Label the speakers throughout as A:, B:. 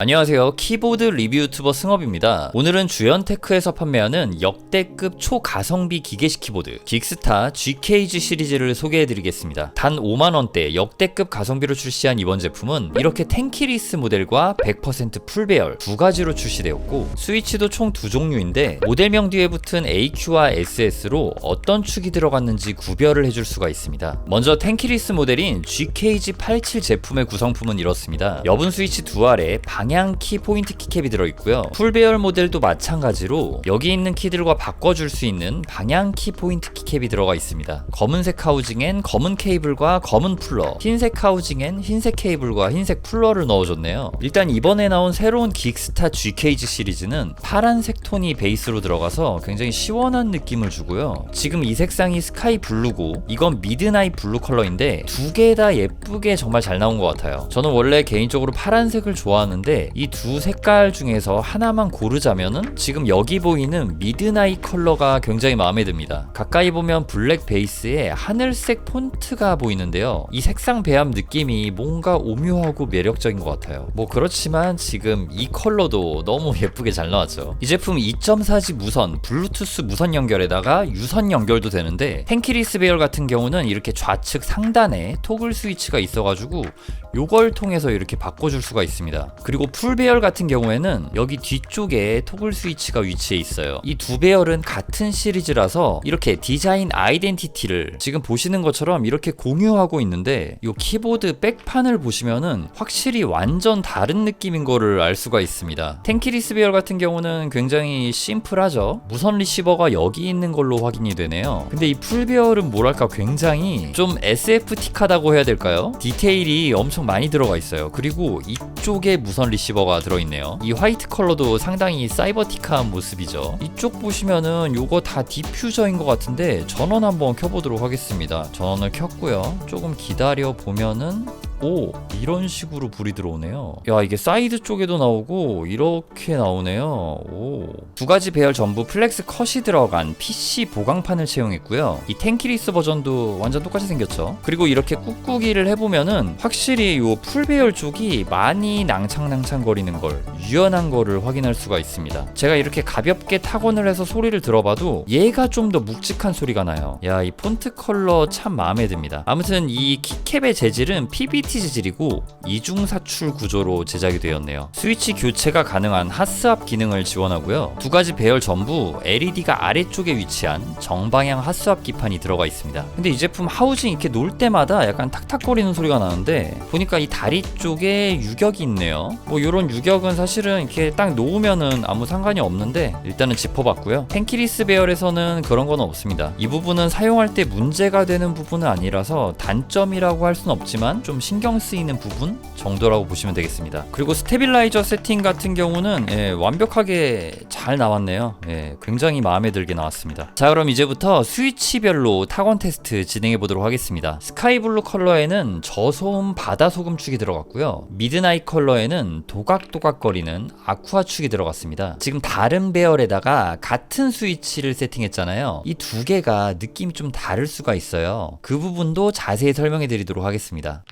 A: 안녕하세요. 키보드 리뷰 유튜버 승업입니다. 오늘은 주연테크에서 판매하는 역대급 초가성비 기계식 키보드 긱스타 GKG 시리즈를 소개해드리겠습니다. 단 5만원대 역대급 가성비로 출시한 이번 제품은 이렇게 텐키리스 모델과 100% 풀배열 두 가지로 출시되었고, 스위치도 총 두 종류인데 모델명 뒤에 붙은 AQ와 SS로 어떤 축이 들어갔는지 구별을 해줄 수가 있습니다. 먼저 텐키리스 모델인 GKG87 제품의 구성품은 이렇습니다. 여분 스위치 두 알에 방향키 포인트 키캡이 들어있고요. 풀배열 모델도 마찬가지로 여기 있는 키들과 바꿔줄 수 있는 방향키 포인트 키캡이 들어가 있습니다. 검은색 하우징엔 검은 케이블과 검은 풀러, 흰색 하우징엔 흰색 케이블과 흰색 풀러를 넣어줬네요. 일단 이번에 나온 새로운 긱스타 GKG 시리즈는 파란색 톤이 베이스로 들어가서 굉장히 시원한 느낌을 주고요. 지금 이 색상이 스카이 블루고 이건 미드나잇 블루 컬러인데 두 개 다 예쁘게 정말 잘 나온 것 같아요. 저는 원래 개인적으로 파란색을 좋아하는데 이 두 색깔 중에서 하나만 고르자면은 지금 여기 보이는 미드나잇 컬러가 굉장히 마음에 듭니다. 가까이 보면 블랙 베이스에 하늘색 폰트가 보이는데요. 이 색상 배합 느낌이 뭔가 오묘하고 매력적인 것 같아요. 뭐 그렇지만 지금 이 컬러도 너무 예쁘게 잘 나왔죠. 이 제품 2.4G 무선, 블루투스 무선 연결에다가 유선 연결도 되는데, 텐키리스 배열 같은 경우는 이렇게 좌측 상단에 토글 스위치가 있어가지고 요걸 통해서 이렇게 바꿔줄 수가 있습니다. 그리고 풀 배열 같은 경우에는 여기 뒤쪽에 토글 스위치가 위치해 있어요. 이 두 배열은 같은 시리즈라서 이렇게 디자인 아이덴티티를 지금 보시는 것처럼 이렇게 공유하고 있는데, 이 키보드 백판을 보시면은 확실히 완전 다른 느낌인 거를 알 수가 있습니다. 텐키리스 배열 같은 경우는 굉장히 심플하죠. 무선 리시버가 여기 있는 걸로 확인이 되네요. 근데 이 풀 배열은 뭐랄까 굉장히 좀 SF틱하다고 해야 될까요? 디테일이 엄청 많이 들어가 있어요. 그리고 이쪽에 무선 리시버가 들어있네요. 이 화이트 컬러도 상당히 사이버틱한 모습이죠. 이쪽 보시면은 요거 다 디퓨저인 것 같은데 전원 한번 켜보도록 하겠습니다. 전원을 켰고요. 조금 기다려 보면은 오, 이런 식으로 불이 들어오네요. 야, 이게 사이드 쪽에도 나오고 이렇게 나오네요. 오. 두 가지 배열 전부 플렉스 컷이 들어간 PC 보강판을 채용했고요. 이 텐키리스 버전도 완전 똑같이 생겼죠. 그리고 이렇게 꾹꾹이를 해보면은 확실히 이 풀 배열 쪽이 많이 낭창낭창 거리는 걸, 유연한 거를 확인할 수가 있습니다. 제가 이렇게 가볍게 타건을 해서 소리를 들어봐도 얘가 좀 더 묵직한 소리가 나요. 야, 이 폰트 컬러 참 마음에 듭니다. 아무튼 이 키캡의 재질은 PBT 재질이고 이중사출 구조로 제작이 되었네요. 스위치 교체가 가능한 핫스왑 기능을 지원하고요. 두 가지 배열 전부 LED가 아래쪽에 위치한 정방향 핫스왑 기판이 들어가 있습니다. 근데 이 제품 하우징 이렇게 놓을 때마다 약간 탁탁거리는 소리가 나는데, 보니까 이 다리 쪽에 유격이 있네요. 뭐 이런 유격은 사실은 이렇게 딱 놓으면은 아무 상관이 없는데 일단은 짚어봤고요. 텐키리스 배열에서는 그런 건 없습니다. 이 부분은 사용할 때 문제가 되는 부분은 아니라서 단점이라고 할 수는 없지만 좀 신경 쓰이는 부분 정도라고 보시면 되겠습니다. 그리고 스테빌라이저 세팅 같은 경우는 완벽하게 잘 나왔네요. 굉장히 마음에 들게 나왔습니다. 자, 그럼 이제부터 스위치별로 타건 테스트 진행해 보도록 하겠습니다. 스카이블루 컬러에는 저소음 바다 소금축이 들어갔고요. 미드나잇 컬러에는 도각도각거리는 아쿠아축이 들어갔습니다. 지금 다른 배열에다가 같은 스위치를 세팅했잖아요. 이 두 개가 느낌이 좀 다를 수가 있어요. 그 부분도 자세히 설명해 드리도록 하겠습니다.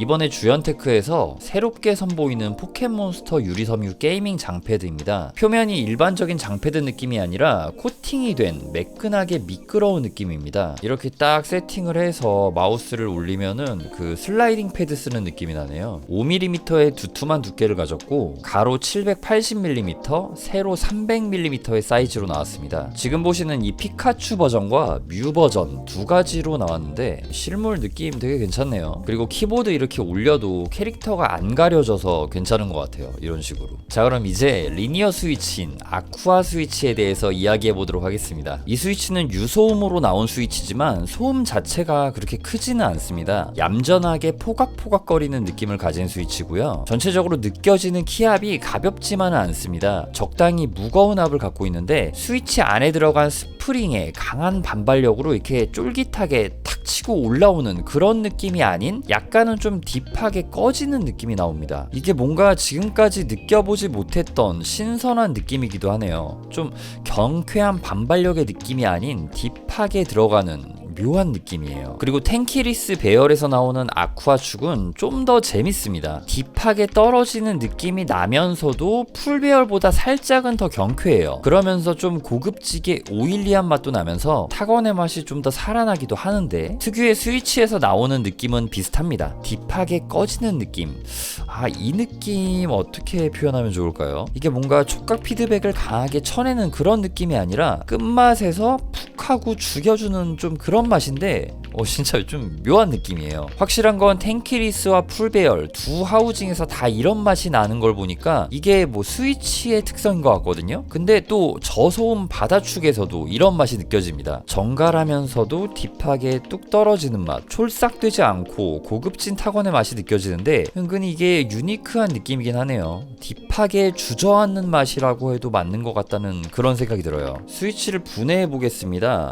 A: 이번에 주연테크에서 새롭게 선보이는 포켓몬스터 유리섬유 게이밍 장패드입니다. 표면이 일반적인 장패드 느낌이 아니라 코팅이 된 매끈하게 미끄러운 느낌입니다. 이렇게 딱 세팅을 해서 마우스를 올리면은 그 슬라이딩 패드 쓰는 느낌이 나네요. 5mm의 두툼한 두께를 가졌고 가로 780mm, 세로 300mm의 사이즈로 나왔습니다. 지금 보시는 이 피카츄 버전과 뮤 버전 두 가지로 나왔는데 실물 느낌 되게 괜찮네요. 그리고 키보드 이렇게 올려도 캐릭터가 안 가려져서 괜찮은 것 같아요. 이런 식으로. 자, 그럼 이제 리니어 스위치인 아쿠아 스위치에 대해서 이야기해 보도록 하겠습니다. 이 스위치는 유소음으로 나온 스위치지만 소음 자체가 그렇게 크지는 않습니다. 얌전하게 포각포각거리는 느낌을 가진 스위치고요. 전체적으로 느껴지는 키압이 가볍지만은 않습니다. 적당히 무거운 압을 갖고 있는데 스위치 안에 들어간 스프링의 강한 반발력으로 이렇게 쫄깃하게 탁 치고 올라오는 그런 느낌이 아닌 약간은 좀 딥하게 꺼지는 느낌이 나옵니다. 이게 뭔가 지금까지 느껴보지 못했던 신선한 느낌이기도 하네요. 좀 경쾌한 반발력의 느낌이 아닌 딥하게 들어가는 묘한 느낌이에요. 그리고 텐키리스 배열에서 나오는 아쿠아 축은 좀 더 재밌습니다. 딥하게 떨어지는 느낌이 나면서도 풀 배열보다 살짝은 더 경쾌해요. 그러면서 좀 고급지게 오일리한 맛도 나면서 타건의 맛이 좀 더 살아나기도 하는데 특유의 스위치에서 나오는 느낌은 비슷합니다. 딥하게 꺼지는 느낌. 이 느낌 어떻게 표현하면 좋을까요? 이게 뭔가 촉각 피드백을 강하게 쳐내는 그런 느낌이 아니라 끝맛에서 푹 하고 죽여주는 좀 그런 맛인데 진짜 좀 묘한 느낌이에요. 확실한 건 텐키리스와 풀배열 두 하우징에서 다 이런 맛이 나는 걸 보니까 이게 뭐 스위치의 특성인 것 같거든요. 근데 또 저소음 바다축에서도 이런 맛이 느껴집니다. 정갈하면서도 딥하게 뚝 떨어지는 맛, 촐싹되지 않고 고급진 타건의 맛이 느껴지는데 은근히 이게 유니크한 느낌이긴 하네요. 딥하게 주저앉는 맛이라고 해도 맞는 것 같다는 그런 생각이 들어요. 스위치를 분해해 보겠습니다.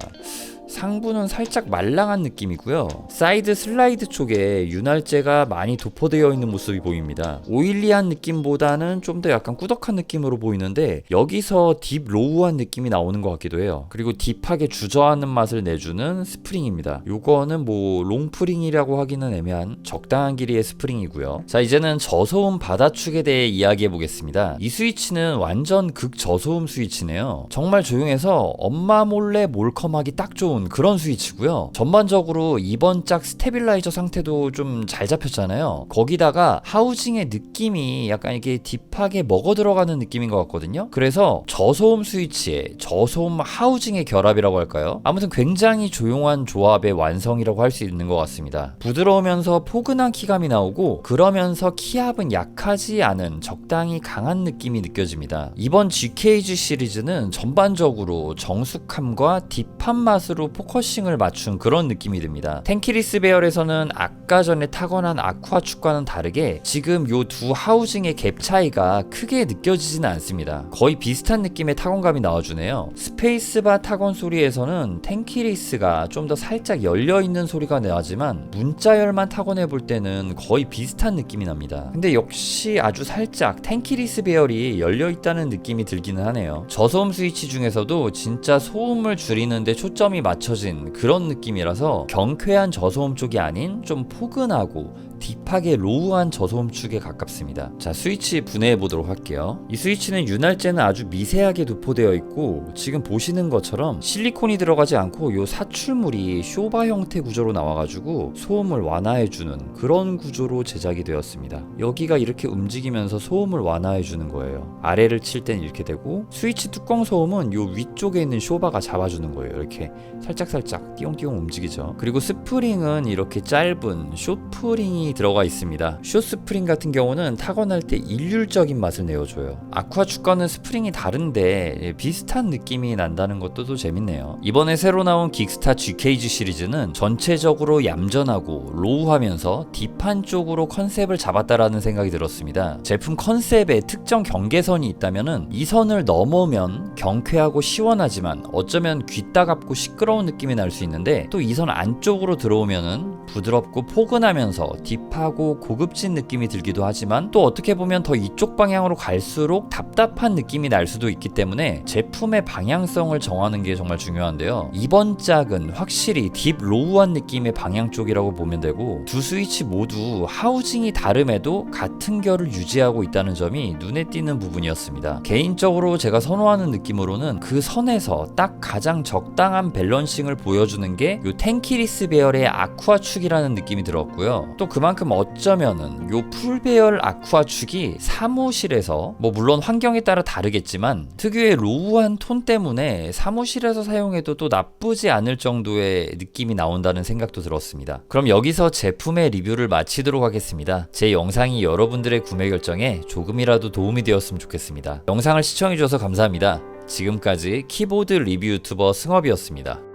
A: 상부는 살짝 말랑한 느낌이고요. 사이드 슬라이드 쪽에 윤활제가 많이 도포되어 있는 모습이 보입니다. 오일리한 느낌보다는 좀 더 약간 꾸덕한 느낌으로 보이는데 여기서 딥 로우한 느낌이 나오는 것 같기도 해요. 그리고 딥하게 주저하는 맛을 내주는 스프링입니다. 요거는 뭐 롱프링이라고 하기는 애매한 적당한 길이의 스프링이고요. 자, 이제는 저소음 바다축에 대해 이야기해 보겠습니다. 이 스위치는 완전 극저소음 스위치네요. 정말 조용해서 엄마 몰래 몰컴하기 딱 좋은 그런 스위치고요. 전반적으로 이번 짝 스테빌라이저 상태도 좀 잘 잡혔잖아요. 거기다가 하우징의 느낌이 약간 이게 딥하게 먹어 들어가는 느낌인 것 같거든요. 그래서 저소음 스위치에 저소음 하우징의 결합이라고 할까요? 아무튼 굉장히 조용한 조합의 완성이라고 할 수 있는 것 같습니다. 부드러우면서 포근한 키감이 나오고 그러면서 키압은 약하지 않은 적당히 강한 느낌이 느껴집니다. 이번 GKG 시리즈는 전반적으로 정숙함과 딥한 맛으로 포커싱을 맞춘 그런 느낌이 듭니다. 텐키리스 배열에서는 아까 전에 타건한 아쿠아축과는 다르게 지금 요 두 하우징의 갭 차이가 크게 느껴지지는 않습니다. 거의 비슷한 느낌의 타건감이 나와주네요. 스페이스바 타건 소리에서는 텐키리스가 좀 더 살짝 열려있는 소리가 나지만 문자열만 타건해볼 때는 거의 비슷한 느낌이 납니다. 근데 역시 아주 살짝 텐키리스 배열이 열려있다는 느낌이 들기는 하네요. 저소음 스위치 중에서도 진짜 소음을 줄이는데 초점이 맞춰진 그런 느낌이라서 경쾌한 저소음 쪽이 아닌 좀 포근하고 딥하게 로우한 저소음 축에 가깝습니다. 자, 스위치 분해해 보도록 할게요. 이 스위치는 윤활제는 아주 미세하게 도포되어 있고 지금 보시는 것처럼 실리콘이 들어가지 않고 요 사출물이 쇼바 형태 구조로 나와가지고 소음을 완화해주는 그런 구조로 제작이 되었습니다. 여기가 이렇게 움직이면서 소음을 완화해주는 거예요. 아래를 칠 땐 이렇게 되고 스위치 뚜껑 소음은 요 위쪽에 있는 쇼바가 잡아주는 거예요. 이렇게 살짝살짝 띄용띄용 움직이죠. 그리고 스프링은 이렇게 짧은 숏프링이 들어가 있습니다. 숏 스프링 같은 경우는 타건할 때 일률적인 맛을 내어줘요. 아쿠아축과는 스프링이 다른데 비슷한 느낌이 난다는 것도 또 재밌네요. 이번에 새로 나온 긱스타 GKG 시리즈는 전체적으로 얌전하고 로우하면서 딥한 쪽으로 컨셉을 잡았다라는 생각이 들었습니다. 제품 컨셉에 특정 경계선이 있다면은 이 선을 넘으면 경쾌하고 시원하지만 어쩌면 귀 따갑고 시끄러운 느낌이 날 수 있는데 또 이 선 안쪽으로 들어오면은 부드럽고 포근하면서 딥하고 고급진 느낌이 들기도 하지만 또 어떻게 보면 더 이쪽 방향으로 갈수록 답답한 느낌이 날 수도 있기 때문에 제품의 방향성을 정하는 게 정말 중요한데요. 이번 짝은 확실히 딥 로우한 느낌의 방향 쪽이라고 보면 되고, 두 스위치 모두 하우징이 다름에도 같은 결을 유지하고 있다는 점이 눈에 띄는 부분이었습니다. 개인적으로 제가 선호하는 느낌으로는 그 선에서 딱 가장 적당한 밸런싱을 보여주는 게 요 텐키리스 배열의 아쿠아 축이라는 느낌이 들었고요. 또 그만큼 어쩌면은 요 풀 배열 아쿠아 축이 사무실에서, 뭐 물론 환경에 따라 다르겠지만 특유의 로우한 톤 때문에 사무실에서 사용해도 또 나쁘지 않을 정도의 느낌이 나온다는 생각도 들었습니다. 그럼 여기서 제품의 리뷰를 마치도록 하겠습니다. 제 영상이 여러분들의 구매 결정에 조금이라도 도움이 되었으면 좋겠습니다. 영상을 시청해주셔서 감사합니다. 지금까지 키보드 리뷰 유튜버 승업이었습니다.